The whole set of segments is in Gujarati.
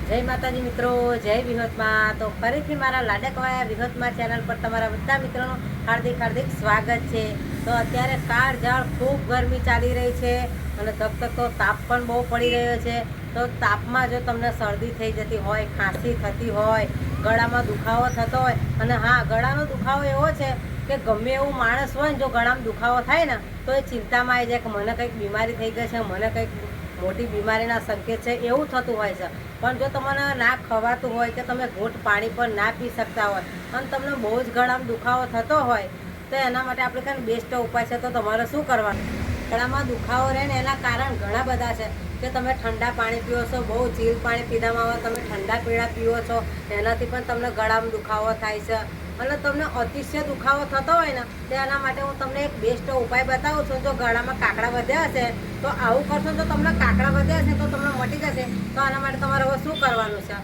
જય માતાજી મિત્રો, જય વિહતમાં। તો ફરીથી મારા લાડકવાયા વિહતમાં ચેનલ પર તમારા બધા મિત્રોનું હાર્દિક હાર્દિક સ્વાગત છે। તો અત્યારે કાળઝાળ ખૂબ ગરમી ચાલી રહી છે અને ધકધકતો તાપ પણ બહુ પડી રહ્યો છે। તો તાપમાં જો તમને શરદી થઈ જતી હોય, ખાંસી થતી હોય, ગળામાં દુખાવો થતો હોય, અને હા, ગળાનો દુખાવો એવો છે કે ગમે એવું માણસ હોય ને, જો ગળામાં દુખાવો થાય ને તો એ ચિંતામાં આવી જાય કે મને કંઈક બીમારી થઈ ગઈ છે, મને કંઈક મોટી બીમારીના સંકેત છે, એવું થતું હોય છે। પણ જો તમને ના ખવાતું હોય કે તમે ઘૂંટ પાણી પણ ના પી શકતા હોય અને તમને બહુ જ ગળામાં દુખાવો થતો હોય તો એના માટે આપણે કાંઈ બેસ્ટ ઉપાય છે। તો તમારે શું કરવાનું? ગળામાં દુખાવો રહે ને એના કારણ ઘણા બધા છે કે તમે ઠંડા પાણી પીવો છો, બહુ ચીલ પાણી પીધામાં આવે, તમે ઠંડા પીણા પીવો છો, એનાથી પણ તમને ગળામાં દુખાવો થાય છે। અને તમને અતિશય દુખાવો થતો હોય ને તો એના માટે હું તમને એક બેસ્ટ ઉપાય બતાવું છું। જો ગળામાં કાકડા વધ્યા હશે તો આવું કરશો, તો તમને કાકડા વધ્યા હશે તો તમને મટી જશે। તો આના માટે તમારે હવે શું કરવાનું છે?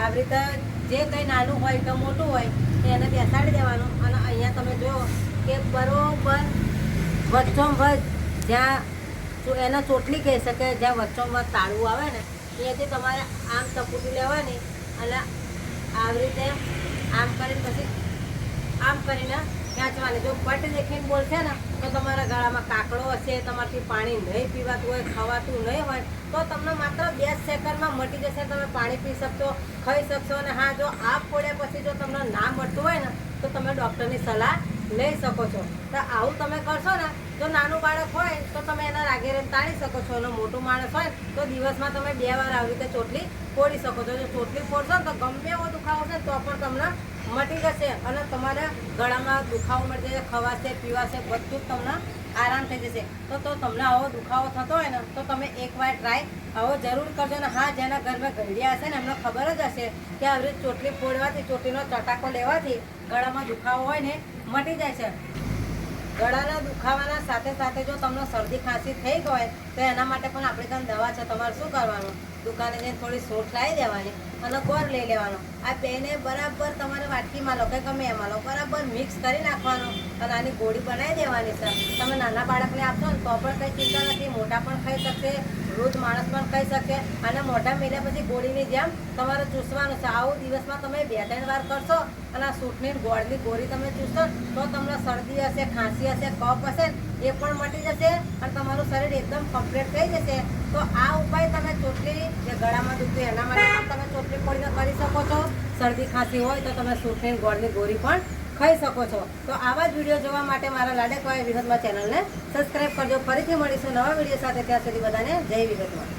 આવી રીતે જે કંઈ નાનું હોય કે મોટું હોય એને બેસાડી દેવાનું અને અહીંયા તમે જુઓ કે બરોબર વચ્ચોવચ જ્યાં એને ચોટલી કહી શકે, જ્યાં વચ્ચોવચ તાળું આવે ને અહીંયાથી તમારે આમ ચપૂટી લેવાની અને આવી રીતે આમ કરીને પછી આમ કરીને ખેંચવાની। જો પટ દેખીને બોલશે ને તો તમારા ગળામાં કાકડો હશે, તમારાથી પાણી નહીં પીવાતું હોય, ખવાતું નહીં હોય તો તમને માત્ર 2 સેકન્ડમાં મટી જશે। તમે પાણી પી શકશો, ખાઈ શકશો। અને હા, જો આ ફોડ્યા પછી જો તમને ના મળતું હોય ને તો તમે ડૉક્ટરની સલાહ લઈ શકો છો। તો આવું તમે કરશો ને, જો નાનું બાળક હોય તો તમે એના રાગે રહીને તાળી શકો છો, અને મોટું માણસ હોય તો દિવસમાં તમે 2 વાર આવી રીતે ચોટલી ફોડી શકો છો। જો ચોટલી ફોડશો ને તો ગમે એવો દુખાવો છે તો પણ તમને મટી જશે અને તમારા ગળામાં દુખાવો મટી જશે, ખવાશે, પીવાશે, બધું જ તમને આરામ થઈ જશે। તો તમને આવો દુખાવો થતો હોય ને તો તમે એકવાર ટ્રાય આવો જરૂર કરજો। ને હા, જેના ઘરમાં ઘડિયા હશે ને એમને ખબર જ હશે કે આવી રીતે ચોટલી ફોડવાથી, ચોટલીનો ચટાકો લેવાથી ગળામાં દુખાવો હોય ને મટી જાય છે। ગળાના દુખાવાના સાથે સાથે જો તમને શરદી ખાંસી થઈ હોય તો એના માટે પણ આપણી ત્યાં દવા છે। તમારે શું કરવાનું? દુકાને જઈને થોડી સોઠ લાવી દેવાની અને ગોળ લઈ લેવાનો। આ બેને બરાબર તમારે વાટકીમાં લો કે ગમે એમાં લો, બરાબર મિક્સ કરી નાખવાનું અને આની ગોળી બનાવી દેવાની છે। તમે નાના બાળકને આપશો ને તો પણ કંઈ ચિંતા નથી, મોટા પણ ખાઈ શકશે, વૃદ્ધ માણસ પણ ખાઈ શકે। અને મોઢા મેલ્યા પછી ગોળીની જેમ તમારે ચૂસવાનું છે। આવું દિવસમાં તમે 2-3 વાર કરશો અને આ સૂંઠની ગોળની ગોળી તમે ચૂસશો તો તમને શરદી હશે, ખાંસી હશે, કફ હશે એ પણ મટી જશે અને તમારું શરીર એકદમ કમ્પ્લીટ થઈ જશે। તો આ ઉપાય તમે ચોટલી જે ગળામાં દુખતું એના માટે પણ તમે ચોટલી ફોડીને કરી શકો છો। શરદી ખાંસી હોય તો તમે સૂંઠની ગોળની ગોળી પણ ખાઈ શકો છો। તો આવા જ વિડીયો જોવા માટે મારા લાડકવાયા વિહતમાં ચેનલને સબસ્ક્રાઈબ કરજો। ફરીથી મળીશું નવા વિડીયો સાથે, ત્યાં સુધી બધાને જય વિહતમાં।